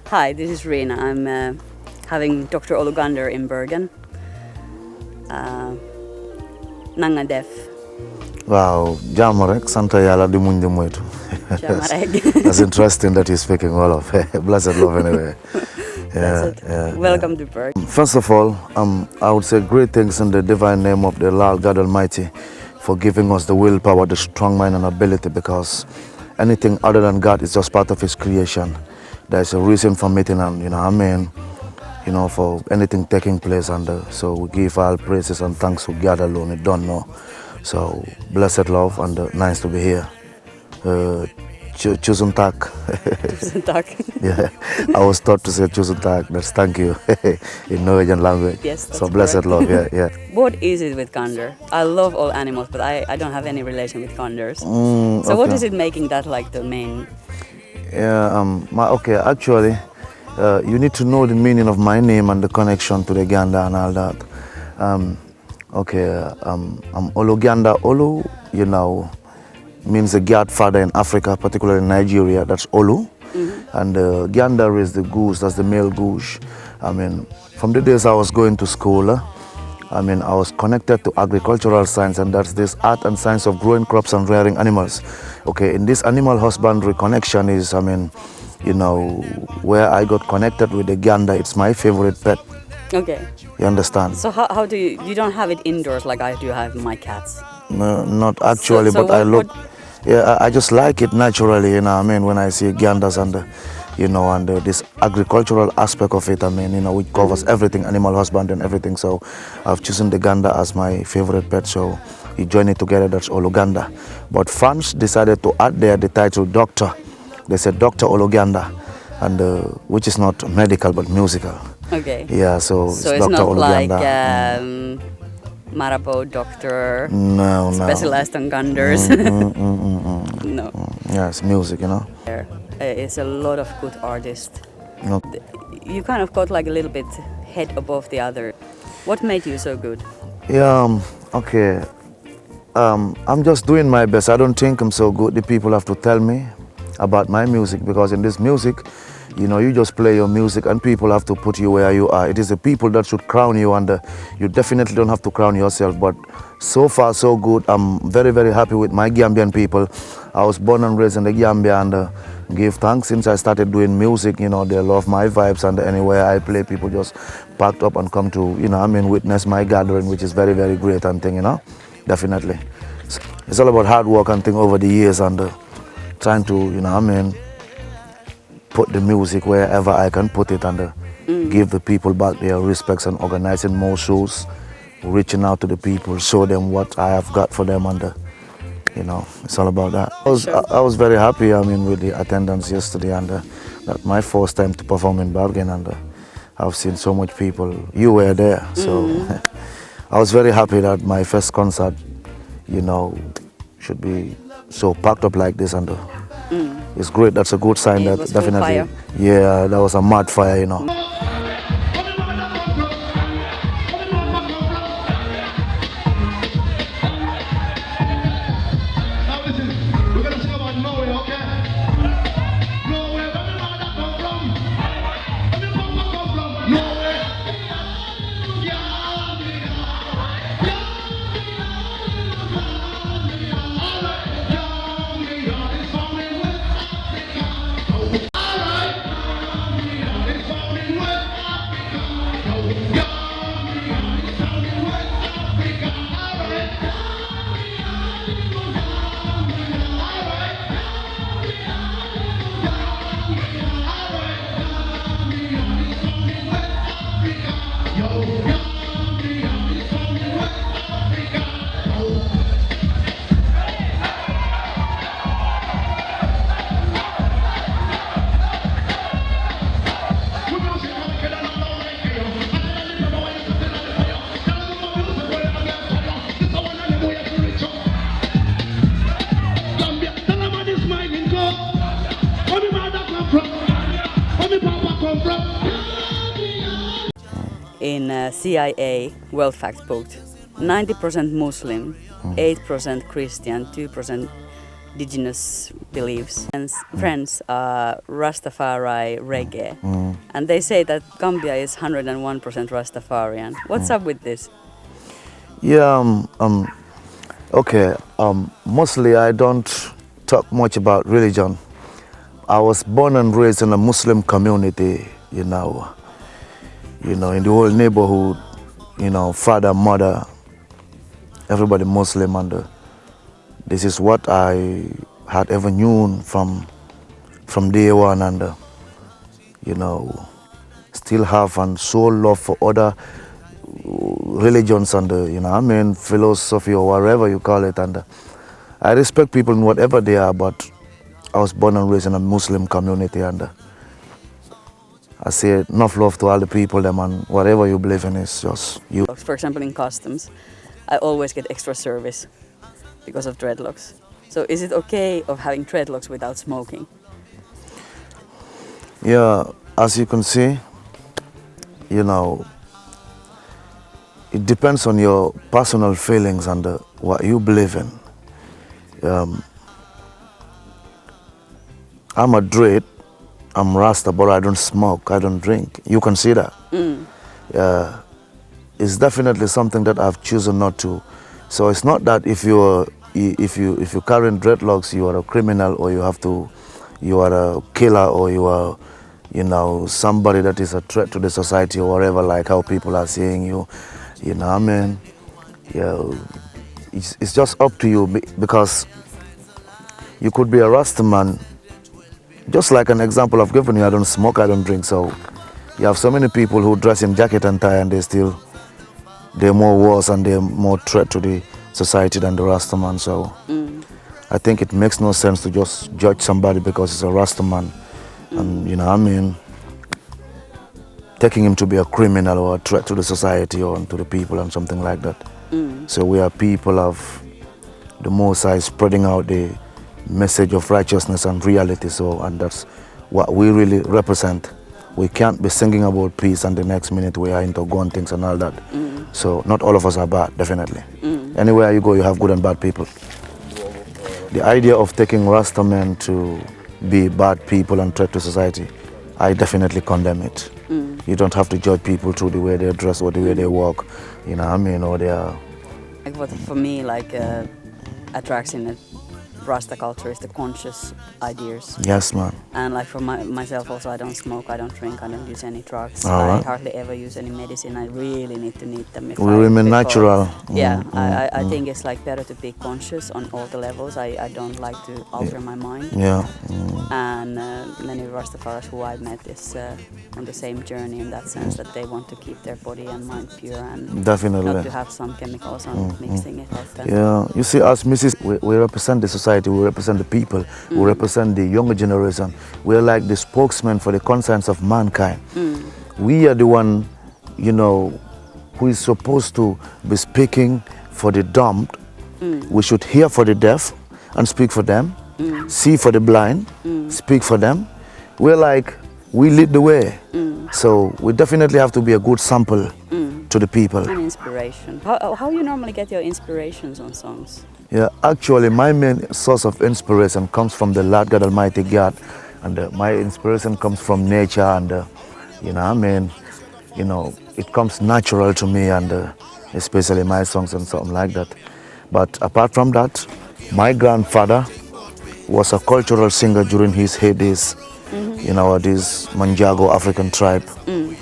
Hi, this is Rina. I'm having Dr. Olugander in Bergen. Nanga def. Wow, Jamarek, Santa Yala di Mundi Moitu. That's interesting that you're speaking all of blessed love anyway. Welcome to Bergen. First of all, I would say great things in the divine name of the Lord God Almighty for giving us the willpower, the strong mind and ability, because anything other than God is just part of His creation. There's a reason for meeting and, for anything taking place, and so we give all praises and thanks to God alone. We don't know. So blessed love and nice to be here. Chosen tak. Yeah, I was taught to say chosen tak. That's thank you in Norwegian language. Yes, that's so blessed correct. love. Yeah. What is it with gander? I love all animals, but I don't have any relation with ganders. So okay. what is it making that like the main? Yeah. Okay. Actually, you need to know the meaning of my name and the connection to the gander and all that. I'm Olugander. Olu, means a godfather in Africa, particularly in Nigeria. That's Olu. And gander is the goose, that's the male goose. From the days I was going to school, I was connected to agricultural science, and that's this art and science of growing crops and rearing animals. Okay, in this animal husbandry connection is, where I got connected with the gander. It's my favorite pet. Okay. You understand? So how do you don't have it indoors like I do have my cats? No, not actually, So but I look. Yeah, I just like it naturally, when I see ganders and, this agricultural aspect of it, which covers everything, animal husband and everything. So I've chosen the gander as my favorite pet. So you join it together, that's Olugander. But fans decided to add there the title Doctor. They said Dr. Olugander, and which is not medical but musical. Okay. Yeah, so it's it's Dr. not Olugander. like Marabo doctor, No. specialized on ganders. No. Yeah, it's music, It's a lot of good artists. No. You kind of got like a little bit head above the other. What made you so good? Yeah, okay. I'm just doing my best. I don't think I'm so good. The people have to tell me about my music, because in this music, you just play your music and people have to put you where you are. It is the people that should crown you, and you definitely don't have to crown yourself. But so far, so good. I'm very, very happy with my Gambian people. I was born and raised in the Gambia, and give thanks since I started doing music. They love my vibes, and anywhere I play, people just packed up and come to, witness my gathering, which is very, very great and thing, definitely. It's all about hard work and thing over the years, and trying to, put the music wherever I can put it, and give the people back their respects, and organizing more shows, reaching out to the people, show them what I have got for them, and it's all about that. I was very happy, with the attendance yesterday, and that my first time to perform in Bergen, and I've seen so much people. You were there, so I was very happy that my first concert, should be so packed up like this, and it's great. That's a good sign. That definitely, yeah, that was a mad fire, In CIA World Factbook, 90% Muslim, 8% Christian, 2% indigenous beliefs. Friends are Rastafari reggae, and they say that Gambia is 101% Rastafarian. What's up with this? Yeah, okay. Mostly I don't talk much about religion. I was born and raised in a Muslim community, in the whole neighborhood, father, mother, everybody Muslim, and this is what I had ever known from day one, and still have and so love for other religions and philosophy or whatever you call it, and I respect people in whatever they are, but I was born and raised in a Muslim community, and I say enough love to all the people, them, and whatever you believe in is just you. For example, in customs, I always get extra service because of dreadlocks. So is it okay of having dreadlocks without smoking? Yeah, as you can see, it depends on your personal feelings and what you believe in. I'm a dread, I'm Rasta, but I don't smoke, I don't drink. You can see that. It's definitely something that I've chosen not to. So it's not that if you're carrying dreadlocks, you are a criminal, or you are a killer, or you are, somebody that is a threat to the society or whatever, like how people are saying you. It's just up to you, because you could be a Rasta man. Just like an example I've given you, I don't smoke, I don't drink, so you have so many people who dress in jacket and tie, and they're more worse and they're more threat to the society than the Rasta man. So I think it makes no sense to just judge somebody because he's a Rasta man, and taking him to be a criminal or a threat to the society or to the people and something like that. So we are people of the Most High, spreading out the message of righteousness and reality, and that's what we really represent. We can't be singing about peace and the next minute we are into gun things and all that. So not all of us are bad, definitely. Anywhere you go, you have good and bad people. The idea of taking Rasta men to be bad people and threat to society, I definitely condemn it. You don't have to judge people through the way they dress or the way they walk, or they are. Like what for me attracts in a Rasta culture is the conscious ideas. Yes, man. And like for myself also, I don't smoke, I don't drink, I don't use any drugs. Right. I hardly ever use any medicine. I really need them. We remain natural. Yeah, I think it's like better to be conscious on all the levels. I don't like to alter my mind. Yeah. And many Rastafaris who I've met is on the same journey in that sense, that they want to keep their body and mind pure and definitely not to have some chemicals on mixing it up. Yeah, you see, as Mrs., we represent the society. We represent the people, we represent the younger generation. We're like the spokesman for the conscience of mankind. We are the one, who is supposed to be speaking for the dumb. We should hear for the deaf and speak for them, see for the blind, speak for them. We lead the way. So we definitely have to be a good sample to the people. An inspiration. How you normally get your inspirations on songs? Yeah, actually, my main source of inspiration comes from the Lord God Almighty God, and my inspiration comes from nature, and it comes natural to me, and especially my songs and something like that. But apart from that, my grandfather was a cultural singer during his heydays, this Manjago African tribe, and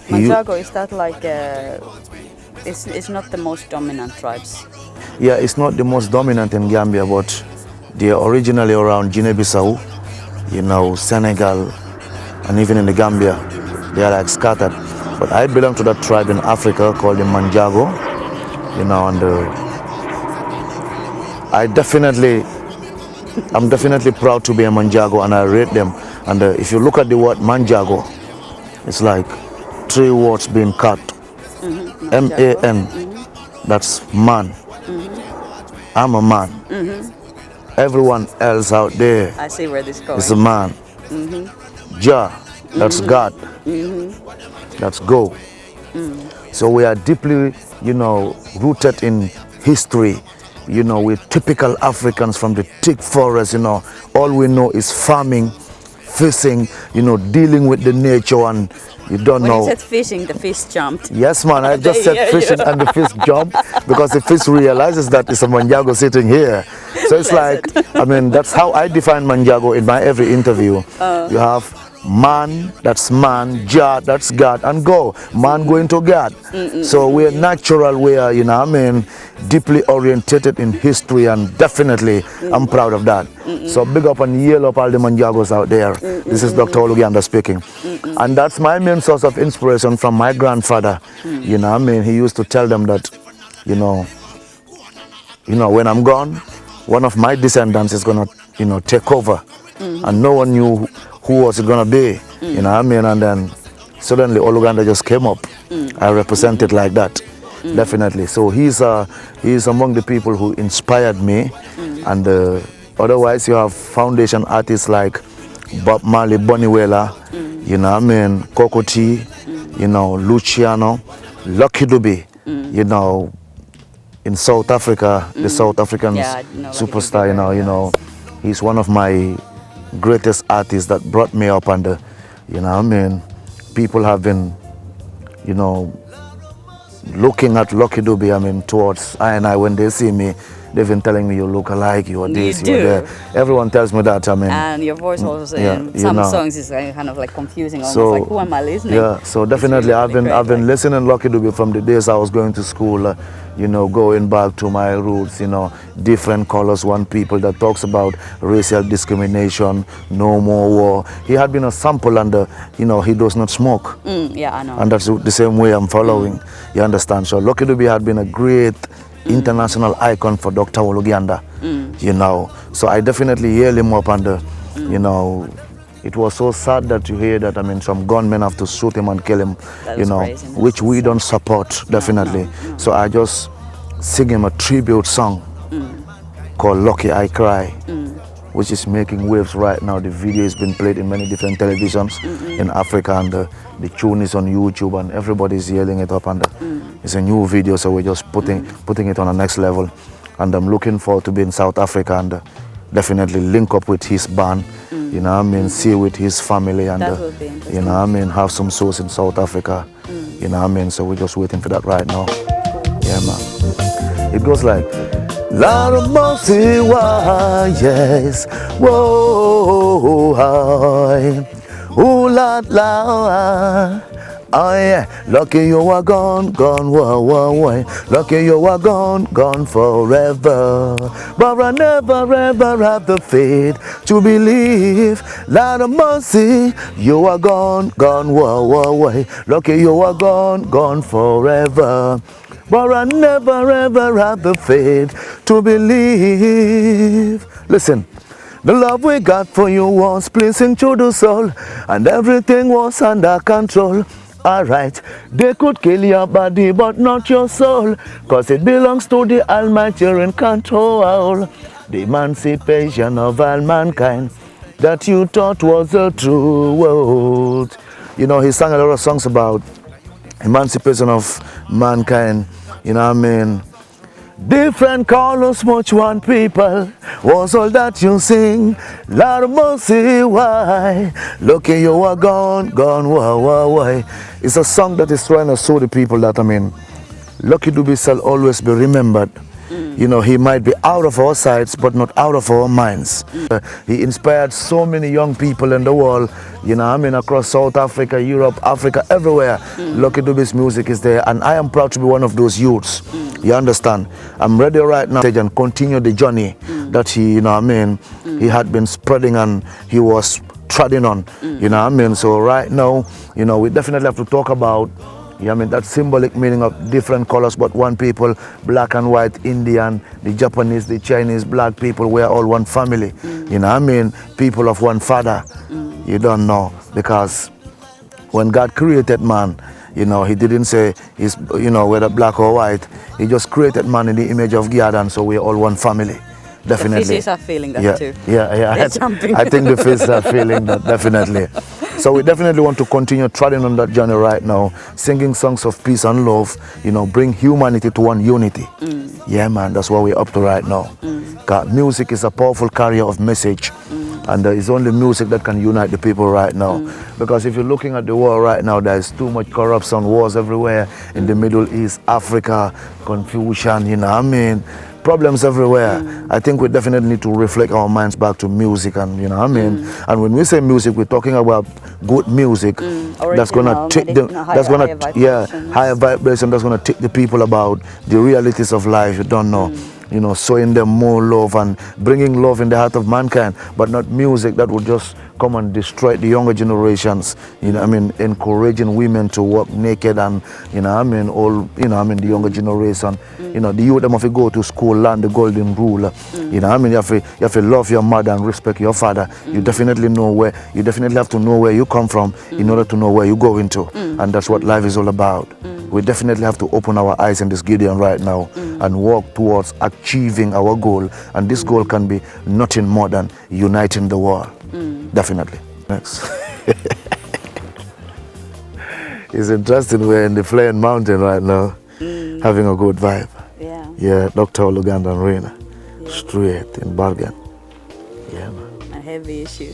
Manjago, is that like it's not the most dominant tribes? Yeah, it's not the most dominant in Gambia, but they are originally around Guinea-Bissau, Senegal, and even in the Gambia, they are like scattered. But I belong to that tribe in Africa called the Manjago, and I'm definitely proud to be a Manjago, and I rate them. And if you look at the word Manjago, it's like 3 words being cut. M-A-N, that's man. I'm a man. Everyone else out there, I see where this goes. Is a man. Jah, that's God. That's go. So we are deeply, rooted in history, you know, we're typical Africans from the thick forest, you know. All we know is farming, fishing, you know, dealing with the nature, and you don't know. When you said fishing, the fish jumped. Yes, man, I just said fishing and the fish jumped because the fish realizes that it's a manjago sitting here. So it's like, I mean, that's how I define manjago in my every interview. You have man, that's man, Jah, that's God, and go. Man going to God. So we're natural, we're, you know, I mean, deeply orientated in history, and definitely I'm proud of that. So big up and yell up all the manjagos out there. This is Dr. Olugander speaking. And that's my main source of inspiration from my grandfather. You know, I mean, he used to tell them that, you know, when I'm gone, one of my descendants is gonna, you know, take over. And no one knew who was it gonna be, you know what I mean? And then suddenly Olugander just came up. I represent it like that, definitely. So he's among the people who inspired me. And otherwise you have foundation artists like Bob Marley, Bonnie Wailer, you know what I mean, Coco T, you know, Luciano, Lucky Dube, you know, in South Africa, the South African superstar, you know, he's one of my greatest artists that brought me up, and you know, I mean, people have been, you know, looking at Lucky Dube, I mean, towards I when they see me, they've been telling me you look alike, you are this, you are there. Everyone tells me that, I mean. And your voice also in some songs is kind of like confusing, almost so, like, who am I listening? Yeah, so definitely I've been listening to Lucky Dube from the days I was going to school, you know, going back to my roots, you know, different colors, one people that talks about racial discrimination, no more war. He had been a sample, and, you know, he does not smoke. Yeah, I know. And that's the same way I'm following, you understand? So Lucky Dube had been a great international icon for Dr. Olugander, you know. So I definitely hail him up, and, you know, it was so sad that you hear that, I mean, some gunmen have to shoot him and kill him, you know, which we don't support, definitely. No. So I just sing him a tribute song called Lucky I Cry, which is making waves right now. The video has been played in many different televisions in Africa, and the tune is on YouTube, and everybody's yelling it up, and it's a new video, so we're just putting it on the next level. And I'm looking forward to be in South Africa, and definitely link up with his band, you know what I mean, see with his family, and you know what I mean, have some shows in South Africa, you know what I mean, so we're just waiting for that right now. Yeah, man. It goes like, Lord of mercy, why, yes, whoa, hi, ooh, la, oh yeah, lucky you are gone, whoa, lucky you are gone forever. But I never ever have the faith to believe. Lord of mercy, you are gone, whoa, lucky you are gone forever. But I never ever have the faith to believe. Listen. The love we got for you was pleasing to the soul, and everything was under control. Alright, they could kill your body but not your soul, cause it belongs to the Almighty in control. The emancipation of all mankind that you thought was the true world. You know, he sang a lot of songs about emancipation of mankind, you know what I mean. Different colors, much one people, was all that you sing. Lord of mercy, why? Lucky you are gone, why? It's a song that is trying to show the people that, I mean, Lucky Dube shall always be remembered. You know, he might be out of our sights, but not out of our minds. He inspired so many young people in the world, you know, I mean, across South Africa, Europe, Africa, everywhere. Lucky Dube's music is there, and I am proud to be one of those youths. You understand? I'm ready right now and continue the journey that he, you know what I mean, he had been spreading and he was treading on, you know what I mean? So right now, you know, we definitely have to talk about, I mean, that symbolic meaning of different colors, but one people, black and white, Indian, the Japanese, the Chinese, black people, we're all one family. You know what I mean? People of one father. You don't know, because when God created man, you know, he didn't say, he's, you know, whether black or white. He just created man in the image of God, and so we're all one family. Definitely. The fishes are feeling that too. Yeah. They're jumping. I think the fishes are feeling that, definitely. So we definitely want to continue treading on that journey right now, singing songs of peace and love, you know, bring humanity to one unity. Yeah, man, that's what we're up to right now. Music is a powerful carrier of message. And it's only music that can unite the people right now. Because if you're looking at the world right now, there's too much corruption, wars everywhere in the Middle East, Africa, confusion, you know what I mean? Problems everywhere. I think we definitely need to reflect our minds back to music, and you know what I mean? And when we say music, we're talking about good music that's gonna take the higher vibration, that's gonna take the people about the realities of life. You don't know. You know, showing them more love and bringing love in the heart of mankind, but not music that would just come and destroy the younger generations. You know, I mean, encouraging women to walk naked, and you know, I mean, all you know, I mean, the younger generation. You know, the youth them have to go to school, learn the golden rule. You know, I mean, you have to love your mother and respect your father. You definitely have to know where you come from in order to know where you're going to, and that's what life is all about. We definitely have to open our eyes in this Gideon right now and walk towards achieving our goal. And this goal can be nothing more than uniting the world. Definitely. Next. It's interesting, we're in the Flying Mountain right now, having a good vibe. Yeah. Yeah, Dr. Olugander and Rina, straight in Bergen. Yeah, man. A heavy issue.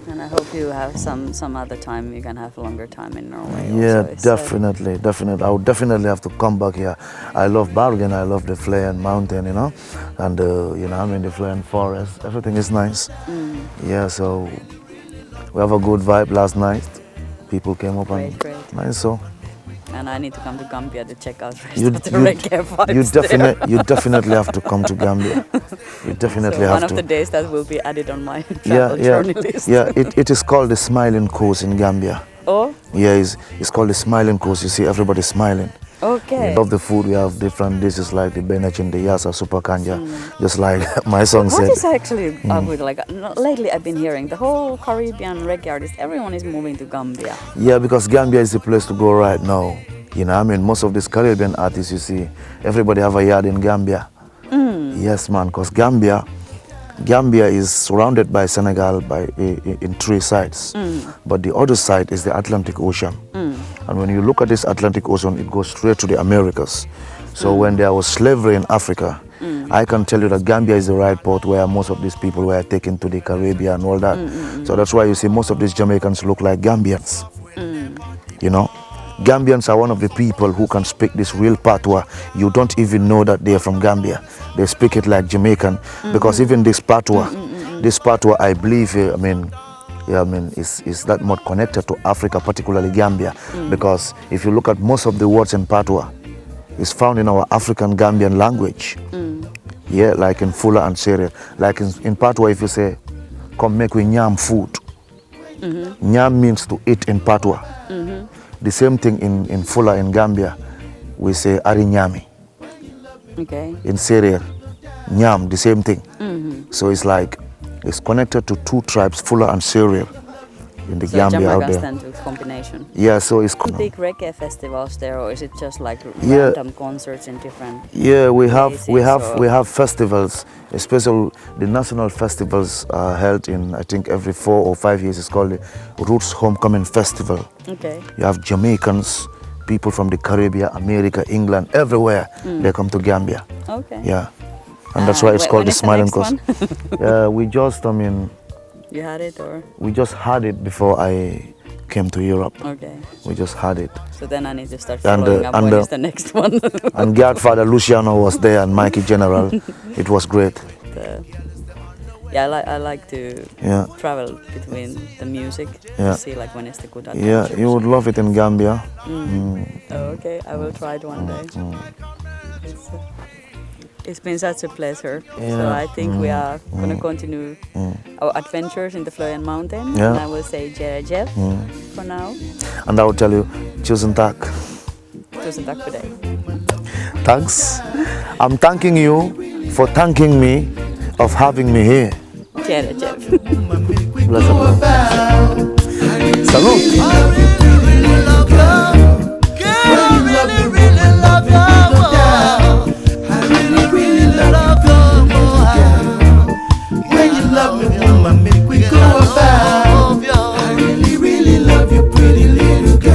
And I hope you have some other time, you can have a longer time in Norway. Yeah, also. definitely. I would definitely have to come back here. I love Bergen, I love the Flying Mountain, you know, and you know, I'm in the Flying Forest. Everything is nice. Yeah, so we have a good vibe last night. People came up and nice, so. And I need to come to Gambia to check out the reggae vibes you definitely have to come to Gambia. You definitely have to. One of the days that will be added on my travel journey list. Yeah, it is called the Smiling Coast in Gambia. Oh? Yeah, it's called the Smiling Coast. You see everybody smiling. Okay. We love the food. We have different dishes like the benachin, the yassa, super kanja, just like my song said. What is actually good? Like lately, I've been hearing the whole Caribbean reggae artists. Everyone is moving to Gambia. Yeah, because Gambia is the place to go right now. You know, I mean, most of these Caribbean artists, you see, everybody have a yard in Gambia. Yes, man, because Gambia is surrounded by Senegal in three sides, but the other side is the Atlantic Ocean. And when you look at this Atlantic Ocean, it goes straight to the Americas. So when there was slavery in Africa, I can tell you that Gambia is the right port where most of these people were taken to the Caribbean and all that. So that's why you see most of these Jamaicans look like Gambians. You know, Gambians are one of the people who can speak this real patois. You don't even know that they are from Gambia. They speak it like Jamaican, because even this patois, I believe, is that more connected to Africa, particularly Gambia, because if you look at most of the words in patois, it's found in our African Gambian language. Yeah, like in Fula and Sierra. Like in patois, if you say, "Come make we nyam food," nyam means to eat in patois. The same thing in Fula in Gambia, we say ari nyami. Okay. In Sierra, nyam, the same thing. So it's like, it's connected to two tribes, Fula and Sierra, in the Gambia out there. Stand with combination. Yeah, so it's big reggae festivals there, or is it just like random concerts in different? Yeah, we have festivals, especially the national festivals are held in, I think, every 4 or 5 years. It's called the Roots Homecoming Festival. Okay. You have Jamaicans, people from the Caribbean, America, England, everywhere. They come to Gambia. Okay. Yeah, and that's why it's called the Smiling Coast. Yeah, You had it, or? We just had it before I came to Europe. Okay. We just had it. So then I need to start following up. When is the next one? And Godfather Luciano was there, and Mikey General. It was great. I like to travel between the music to see like when is the good adventures. Yeah, you would love it in Gambia. Oh, okay, I will try it one day. It's been such a pleasure. Yeah. So I think we are going to continue our adventures in the Flying Mountain. Yeah. And I will say Jeff for now. And I will tell you, tusen tack. Tusen tack för dig. Thanks. I'm thanking you for thanking me of having me here. Jeff. Bless you. Salute.